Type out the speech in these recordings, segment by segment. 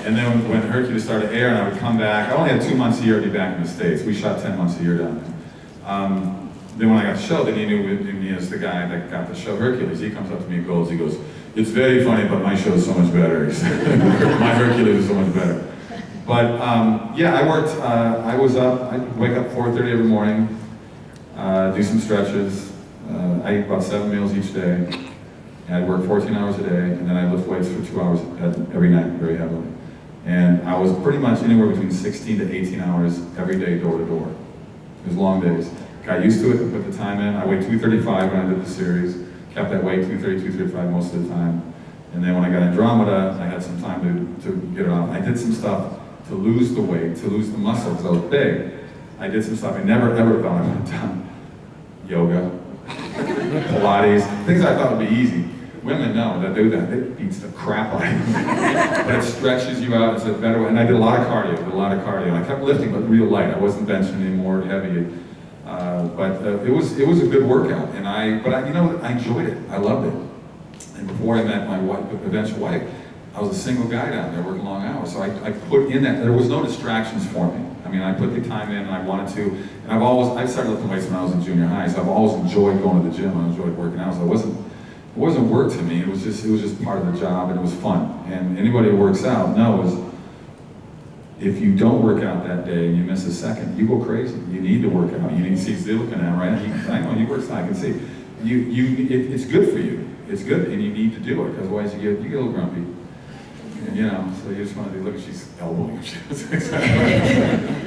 And then when Hercules started airing, I would come back. I only had 2 months a year to be back in the States. We shot 10 months a year down there. Then when I got the show, then he knew me as the guy that got the show, Hercules. He comes up to me and he goes, "It's very funny, but my show is so much better." He said, "My Hercules is so much better." But yeah, I worked, I was up, I'd wake up 4:30 every morning, do some stretches. I ate about 7 meals each day. And I'd work 14 hours a day, and then I'd lift weights for 2 hours every night, very heavily. And I was pretty much anywhere between 16 to 18 hours every day, door to door. It was long days. Got used to it, put the time in. I weighed 235 when I did the series. Kept that weight, 230, 235 most of the time. And then when I got Andromeda, I had some time to get it off. I did some stuff to lose the weight, to lose the muscle, because I was big. I did some stuff I never ever thought I would have done. Yoga, Pilates, things I thought would be easy. Women know that do that. It beats the crap out of you. But it stretches you out. It's a better way. And I did a lot of cardio. I kept lifting, but real light. I wasn't benching anymore, heavy. But it was a good workout. And you know, I enjoyed it. I loved it. And before I met my wife, eventual wife, I was a single guy down there working long hours. So I put in that. There was no distractions for me. I mean, I put the time in, and I wanted to. And I started lifting weights when I was in junior high. So I've always enjoyed going to the gym. I enjoyed working out. So it wasn't work to me. It was just part of the job, and it was fun. And anybody who works out knows if you don't work out that day and you miss a second, you go crazy. You need to work out. You need to see he's looking at right. I know you work out. I can see. It's good for you. It's good, and you need to do it. Because otherwise you get a little grumpy. And, you know, so you just want to look at she's elbowing.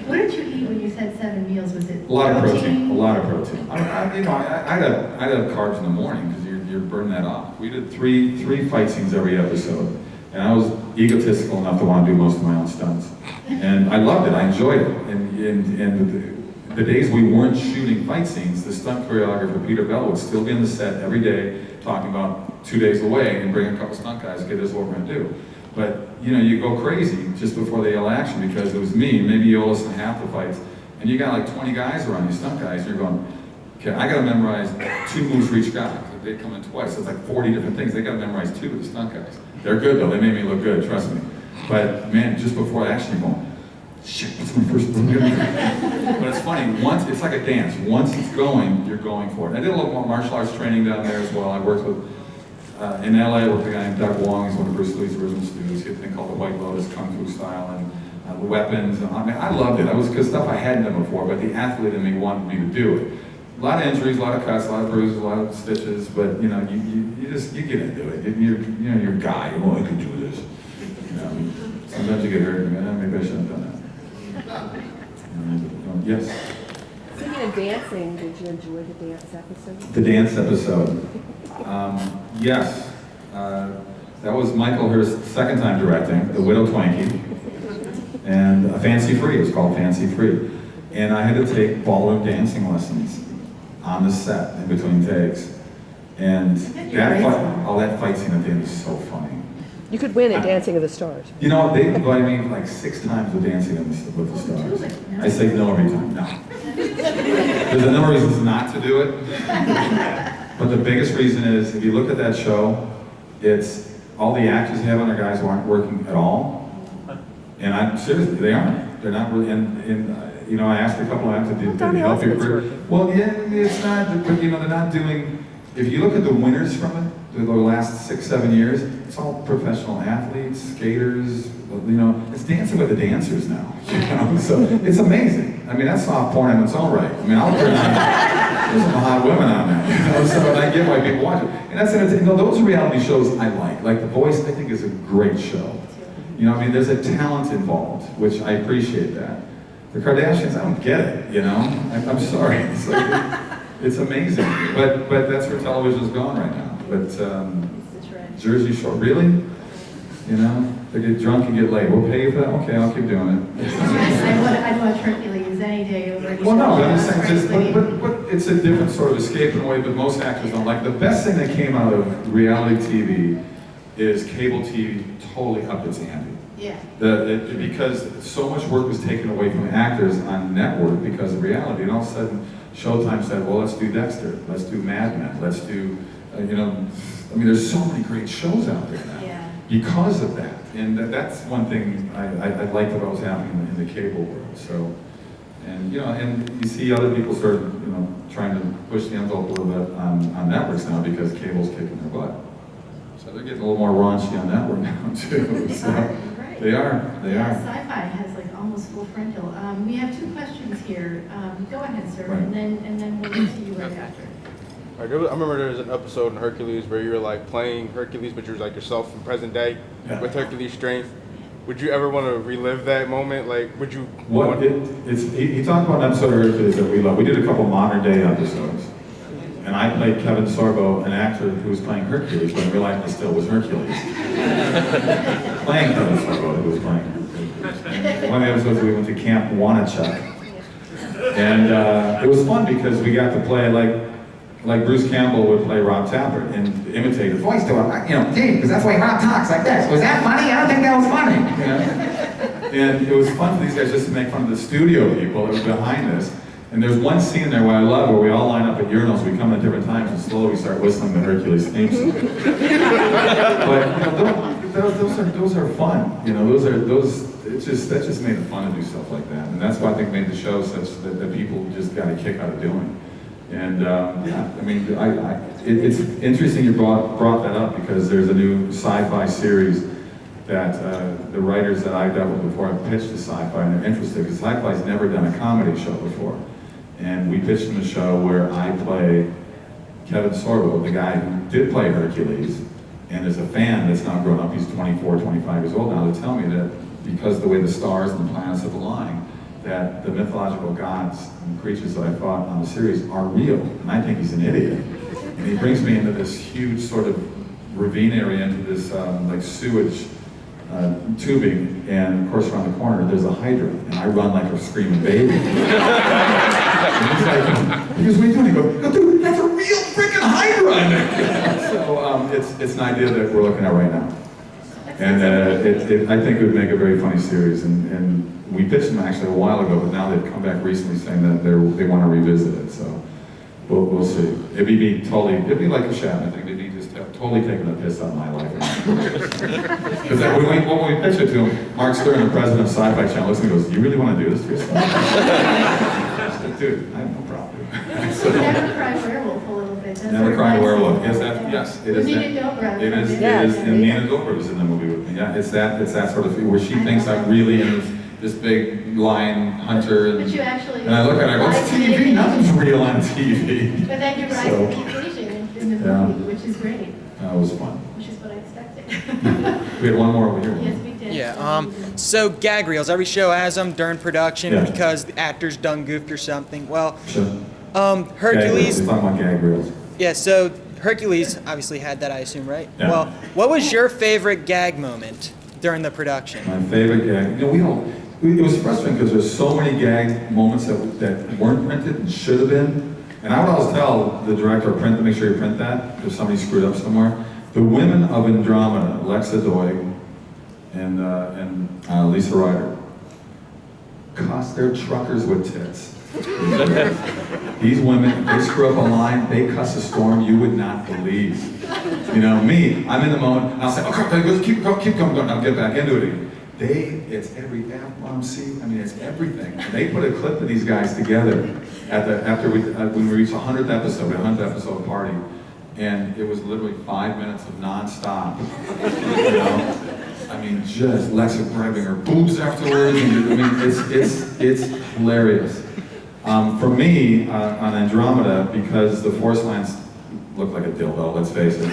What did you eat when you said 7 meals? Was it a lot of protein? A lot of protein. I'd have carbs in the morning because you're burning that off. We did three fight scenes every episode, and I was egotistical enough to want to do most of my own stunts, and I loved it. I enjoyed it, and the days we weren't shooting fight scenes, the stunt choreographer Peter Bell would still be on the set every day talking about 2 days away and bring a couple stunt guys. Okay, this is what we're going to do. But you know, you go crazy just before they yell action because it was me. Maybe you listen to half the fights, and you got like 20 guys around you, stunt guys. And you're going, okay, I got to memorize 2 moves for each guy. They come in twice. So it's like 40 different things. They got to memorize 2 of the stunt guys. They're good though. They made me look good. Trust me. But man, just before action, you're going, shit, what's my first move? But it's funny. Once it's like a dance. Once it's going, you're going for it. I did a little more martial arts training down there as well. I worked with. In LA, I worked with a guy named Doug Wong. He's one of Bruce Lee's original students. He had a thing called the White Lotus Kung Fu style, and the weapons. And, I mean, I loved it. It was good stuff I hadn't done before, but the athlete in me wanted me to do it. A lot of injuries, a lot of cuts, a lot of bruises, a lot of stitches, but you know, you get into it. You're a guy. Oh, I can do this. You know, sometimes you get hurt. Maybe I shouldn't have done that. Yes. Speaking of dancing, did you enjoy the dance episode? The dance episode. Yes. That was Michael Hurst's second time directing, The Widow Twankie, and Fancy Free. It was called Fancy Free. And I had to take ballroom dancing lessons on the set in between takes. And that fight scene at the end is so funny. You could win at Dancing with the Stars. You know, they invited me like 6 times with Dancing with the Stars. I say no every time, no. There's a number of reasons not to do it. But the biggest reason is, if you look at that show, it's all the actors you have on their guys who aren't working at all. And I'm seriously, they aren't. They're not really. And you know, I asked a couple of actors, did they help your career? Well, yeah, it's not. But you know, they're not doing. If you look at the winners from it, the last 6, 7 years, it's all professional athletes, skaters. You know, it's Dancing with the Dancers now. You know, so it's amazing. I mean, that's soft porn in its own right. I mean, I'll turn on. There's some hot women on there, you know, so I get why people watch it. And that's entertaining. You know, those reality shows I like. Like The Voice, I think is a great show. You know, I mean, there's a talent involved, which I appreciate that. The Kardashians, I don't get it, you know? I'm sorry. It's like, it's amazing. But that's where television's going right now. But Jersey Shore, really? You know, they get drunk and get laid. We'll pay you for that? Okay, I'll keep doing it. I'd watch Hercules any day over any Well, no, but I'm just saying, but it's a different sort of escape in a way, but most actors don't like. The best thing that came out of reality TV is cable TV totally upped its ante. Yeah. Because so much work was taken away from actors on network because of reality, and all of a sudden Showtime said, well, let's do Dexter, let's do Mad Men, let's do, you know, I mean, there's so many great shows out there now. Yeah. because of that. And that's one thing I liked about what's happening in the cable world. So, and you see other people sort of, trying to push the envelope a little bit on networks now because cable's kicking their butt. So they're getting a little more raunchy on network now too. So Right. they are. Sci-fi has like almost full frontal. We have 2 questions here. Go ahead, sir, Right. and then we'll get to you right after. I remember there was an episode in Hercules where you were like playing Hercules, but you were like yourself in present day with Hercules' strength. Would you ever want to relive that moment? Like, would you? He talked about an episode of Hercules that we love. We did a couple modern day episodes. And I played Kevin Sorbo, an actor who was playing Hercules, but in real life I still was Hercules. Playing Kevin Sorbo, who was playing Hercules. And one of the episodes we went to Camp Wanachuk. And it was fun because we got to play like Bruce Campbell would play Rob Tapert and imitate his voice to him. Gee, because that's why Rob talks like this. Was that funny? I don't think that was funny. And it was fun for these guys just to make fun of the studio people that were behind this. And there's one scene there where I love where we all line up at urinals, we come at different times, and slowly start whistling the Hercules theme song. But those are fun. That just made it fun to do stuff like that. And that's why I think made the show such that people just got a kick out of doing. And it's interesting you brought that up because there's a new sci-fi series that the writers that I've dealt with before have pitched to sci-fi and they're interested because sci-fi's never done a comedy show before. And we pitched them a show where I play Kevin Sorbo, the guy who did play Hercules, and is a fan that's now grown up, he's 24, 25 years old now, to tell me that because the way the stars and the planets have aligned, that the mythological gods and creatures that I fought on the series are real, and I think he's an idiot. And he brings me into this huge sort of ravine area, into this like sewage tubing, and of course around the corner there's a hydrant, and I run like a screaming baby. And he goes, what are you doing? He goes, dude, that's a real freaking hydrant! So it's an idea that we're looking at right now. And I think it would make a very funny series, and we pitched them actually a while ago, but now they've come back recently saying that they want to revisit it, so we'll see. It'd be like a Shatner thing, they'd be just totally taking a piss on my life. Because when we pitched it to him, Mark Stern, the president of Sci-Fi Channel, looks and goes, you really want to do this to yourself? I said, dude, I have no problem. So, Never Cry Werewolf a little bit. Never Cry Werewolf. Yes, it is. Nina Dobrev. It is, and Nina Dobrev was in the movie with me. Yeah, it's that sort of thing where she thinks I'm really in this big lion hunter. But you actually. And I look at her, I go, it's TV, nothing's real on TV. But then you rise to the occasion in the movie, which is great. That was fun. Which is what I expected. We had one more over here. Yes, we did. Yeah, so gag reels, every show has them during production because the actors done goofed or something. Well, Sure. Hercules. We're talking about gag reels. Yeah, so Hercules obviously had that, I assume, right? Yeah. Well, what was your favorite gag moment during the production? My favorite gag. It was frustrating because there's so many gag moments that weren't printed and should have been. And I would always tell the director, make sure you print that if somebody screwed up somewhere. The women of Andromeda, Alexa Doig and Lisa Ryder, cuss their truckers with tits. These women, they screw up a line, they cuss a storm you would not believe. Me, I'm in the moment, and I'll say, okay, keep going, I'll get back into it again. It's every F-bomb C, it's everything. And they put a clip of these guys together when we reached 100th episode, a 100th episode party, and it was literally 5 minutes of non-stop. Just Lexa grabbing her boobs afterwards. It's hilarious. For me, on Andromeda, because the Force Lines look like a dildo, let's face it.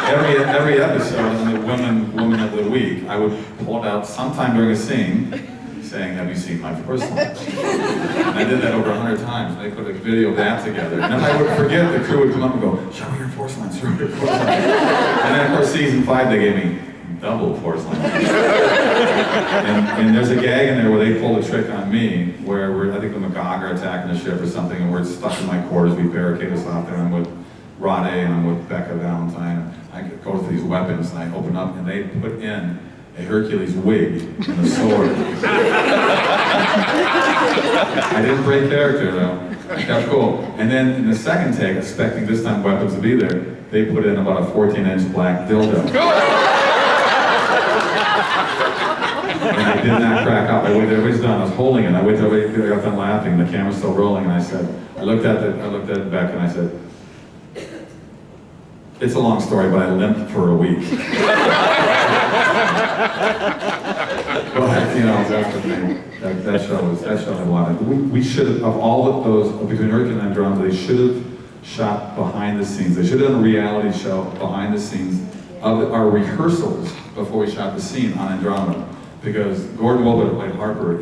Every episode on the Woman of the Week, I would pull it out sometime during a scene, saying, have you seen my Force Lines? And I did that over 100 times. They put a video of that together. And then I would forget, the crew would come up and go, show me your Force Lines, show me your Force Lines. And then of course, season 5, they gave me double Force Lines. and there's a gag in there where they pulled a trick on me, where I think the Magog are attacking the ship or something, and we're stuck in my quarters, we barricade us off there, and I'm with Rade and I'm with Becca Valentine. I go through these weapons and I open up and they put in a Hercules wig and a sword. I didn't break character though. I kept cool. And then in the second take, expecting this time weapons to be there, they put in about a 14-inch black dildo. And I did not crack up. I waited, everybody's done. I was holding it. I waited till everybody got done laughing. The camera's still rolling, and I said, I looked at Beck and I said, it's a long story, but I limped for a week. But, you know, that's the thing. That show had a lot of, we should have, of all of those, between Hercules and Andromeda, they should have shot behind the scenes. They should have done a reality show behind the scenes of our rehearsals before we shot the scene on Andromeda. Because Gordon Wilbur, that played Harper,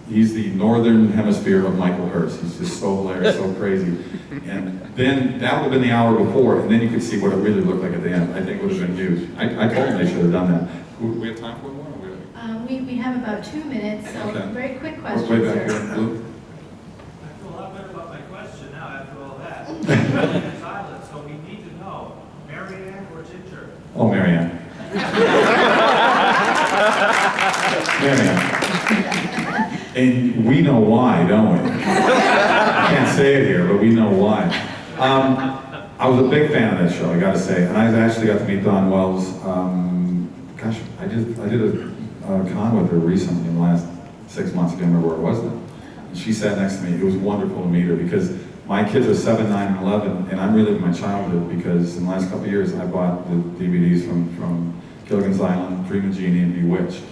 he's the northern hemisphere of Michael Hurst. He's just so hilarious, so crazy. And then that would have been the hour before, and then you could see what it really looked like at the end. I think it would have been huge. I told them they should have done that. We have time for one? We have about 2 minutes, so Okay. very quick questions. Way back sir. here. Lou? I feel a lot better about my question now after all that. Silent, so we need to know, Marianne or Ginger? Oh, Marianne. Marianne. And we know why, don't we? I can't say it here, but we know why. I was a big fan of that show, I gotta say. And I actually got to meet Dawn Wells. Gosh, I did a con with her recently in the last 6 months. I can't remember where it was now. And she sat next to me. It was wonderful to meet her because my kids are 7, 9, and 11, and I'm reliving my childhood because in the last couple of years I bought the DVDs from Gilligan's Island, Dream of Jeannie, and Bewitched.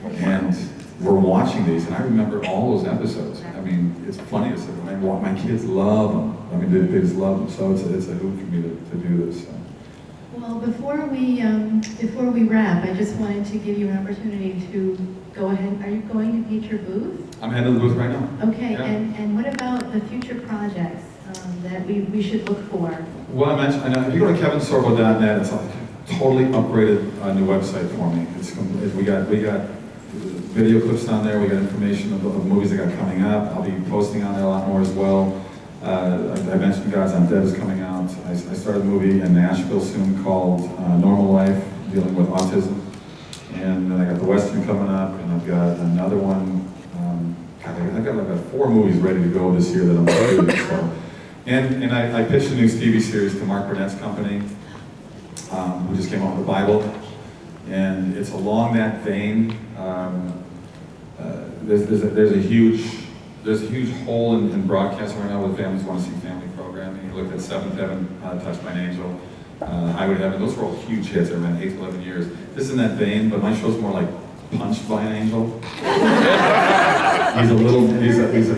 And we're watching these, and I remember all those episodes. I mean, it's funny to say, my kids love them. I mean, they just love them. So it's a hoot for me to do this. So. Well, before we wrap, I just wanted to give you an opportunity to go ahead. Are you going to paint your booth? I'm heading to the booth right now. Okay, Yeah. and what about the future projects that we should look for? Well, I mentioned, I know, if you go to kevinsorbo.net, it's a totally upgraded new website for me. We got video clips on there. We got information of movies that got coming up. I'll be posting on there a lot more as well. I mentioned Gods I'm Dead is coming out. I started a movie in Nashville soon called Normal Life, dealing with autism. And then I got the Western coming up, and I've got another one. I've got like 4 movies ready to go this year that I'm shooting. So. And I pitched a new TV series to Mark Burnett's company, who just came out with the Bible. And it's along that vein. There's a huge hole in broadcasting right now where families want to see family programming. You looked at Seventh Heaven, Touched by an Angel, Highway to Heaven. Those were all huge hits. They've been 8 to 11 years. This is in that vein, but my show's more like Punched by an Angel.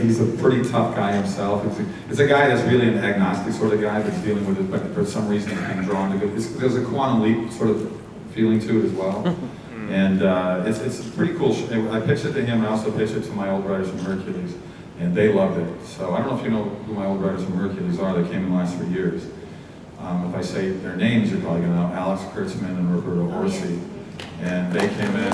He's a pretty tough guy himself. It's a guy that's really an agnostic sort of guy that's dealing with it, but for some reason he's being drawn to it. There's a quantum leap sort of feeling to it as well. And it's a pretty cool show. I pitched it to him, and I also pitched it to my old writers from Hercules, and they loved it. So I don't know if you know who my old writers from Hercules are. They came in the last 3 years. If I say their names, you're probably going to know Alex Kurtzman and Roberto Orsi. And they came in,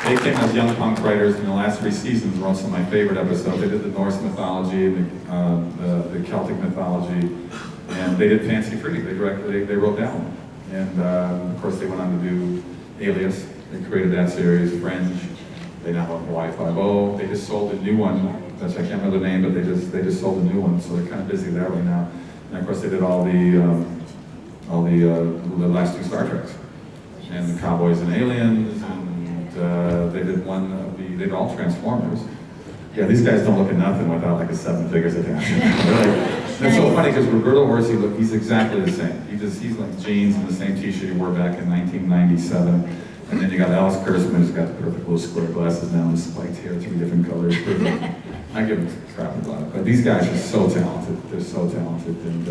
they came as young punk writers in the last 3 seasons, wrote some of my favorite episodes. They did the Norse mythology, the Celtic mythology, and they did Fancy Free. They wrote that one. And of course they went on to do Alias. They created that series, Fringe. They now have Hawaii 5-0. They just sold a new one, which I can't remember the name, but they just sold a new one, so they're kind of busy that way now. And of course they did all the last 2 Star Treks. And the Cowboys and Aliens, and they did they did all Transformers. Yeah, these guys don't look at nothing without like a 7 figures attached. It's so funny because Roberto Orsi, he's exactly the same. He's like jeans and the same t-shirt he wore back in 1997. And then you got Alex Kurtzman, who's got the perfect little square glasses now, and spiked hair, 3 different colors. Perfect. I give him crap about it. But these guys are so talented. They're so talented. And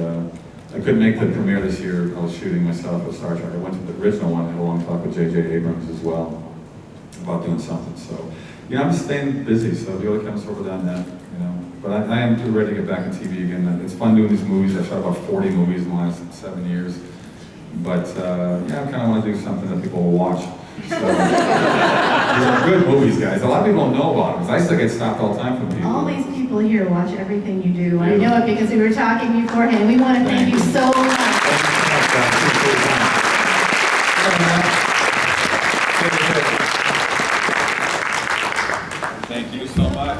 I couldn't make the premiere this year. I was shooting myself with Star Trek. I went to the original one, had a long talk with J.J. Abrams as well about doing something. So, you know, I'm just staying busy. So if you go to kevinsorbo.net, you know. But I am ready to get back in TV again. It's fun doing these movies. I've shot about 40 movies in the last 7 years. But yeah, I kind of want to do something that people will watch. So, these are good movies, guys. A lot of people don't know about them. I still get stopped all the time from people. All these people here watch everything you do. I know it because we were talking beforehand. We want to thank you so much. Thank you so much.